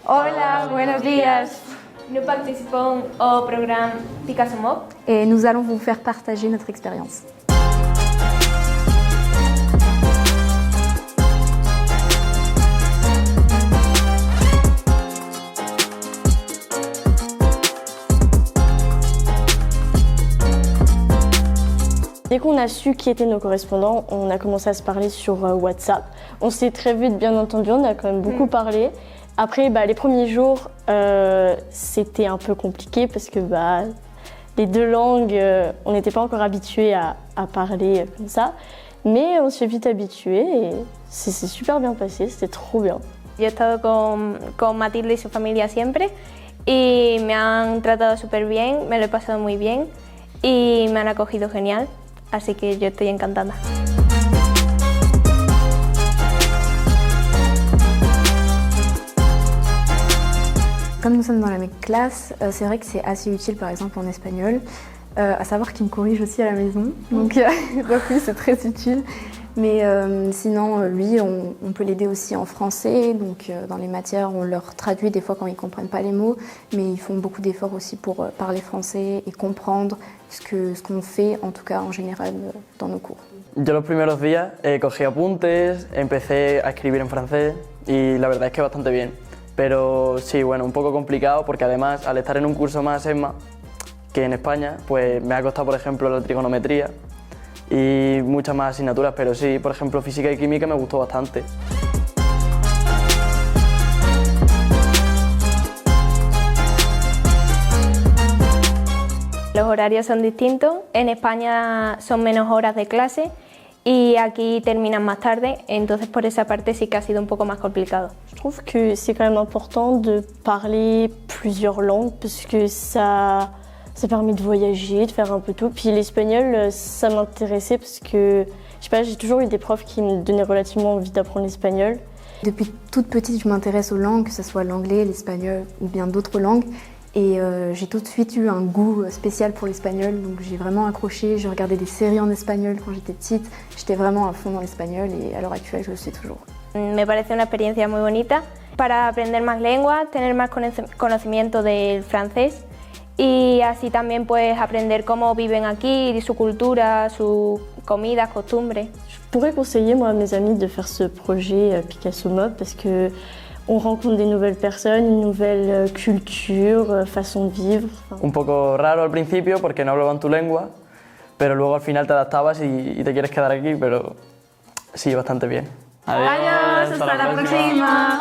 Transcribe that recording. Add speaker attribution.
Speaker 1: Hola, buenos días.
Speaker 2: Nous participons au programme Picasso Mob.
Speaker 1: Et nous allons vous faire partager notre expérience.
Speaker 3: Dès qu'on a su qui étaient nos correspondants, on a commencé à se parler sur WhatsApp. On s'est très vite, bien entendu, on a quand même beaucoup parlé. Après, les premiers jours, c'était un peu compliqué parce que les deux langues, on n'était pas encore habitués à parler comme ça. Mais on s'est vite habitué et c'est super bien passé, c'était trop bien.
Speaker 2: Yo he estado con Matilde y su familia siempre y me han tratado súper bien, me lo he pasado muy bien y me han acogido genial, así que yo estoy encantada.
Speaker 1: Comme nous sommes dans la même classe, c'est vrai que c'est assez utile par exemple en espagnol, à savoir qu'il me corrige aussi à la maison, donc oui c'est très utile. Mais sinon, lui, on peut l'aider aussi en français, donc dans les matières, on leur traduit des fois quand ils ne comprennent pas les mots, mais ils font beaucoup d'efforts aussi pour parler français et comprendre ce qu'on fait, en tout cas en général, dans nos cours.
Speaker 4: Yo los primeros días cogí apuntes, empecé a escribir en francés y la verdad es que bastante bien. Pero sí, bueno, un poco complicado porque además al estar en un curso más ESMA que en España, pues me ha costado por ejemplo la trigonometría y muchas más asignaturas, pero sí, por ejemplo física y química me gustó bastante.
Speaker 2: Los horarios son distintos, en España son menos horas de clase y aquí terminan más tarde, entonces por esa parte sí que ha sido un poco más complicado.
Speaker 3: Je trouve que c'est quand même important de parler plusieurs langues parce que ça permet de voyager, de faire un peu tout. Puis l'espagnol, ça m'intéressait parce que, je sais pas, j'ai toujours eu des profs qui me donnaient relativement envie d'apprendre l'espagnol.
Speaker 1: Depuis toute petite, je m'intéresse aux langues, que ce soit l'anglais, l'espagnol ou bien d'autres langues. Et j'ai tout de suite eu un goût spécial pour l'espagnol, donc j'ai vraiment accroché. Je regardais des séries en espagnol quand j'étais petite. J'étais vraiment à fond dans l'espagnol et à l'heure actuelle, je le suis toujours.
Speaker 2: Me parece una experiencia muy bonita para aprender más lenguas, tener más conocimiento del francés y así también pues aprender cómo viven aquí, su cultura, sus comidas, costumbres.
Speaker 3: Je pourrais conseiller moi à mes amis de faire ce projet Picasso Mob parce que on rencontre des nouvelles personnes, une nouvelle culture, façon de vivre.
Speaker 4: Un poco raro al principio porque no hablaban tu lengua, pero luego al final te adaptabas y te quieres quedar aquí, pero sí, bastante bien.
Speaker 1: Adiós, hasta la próxima.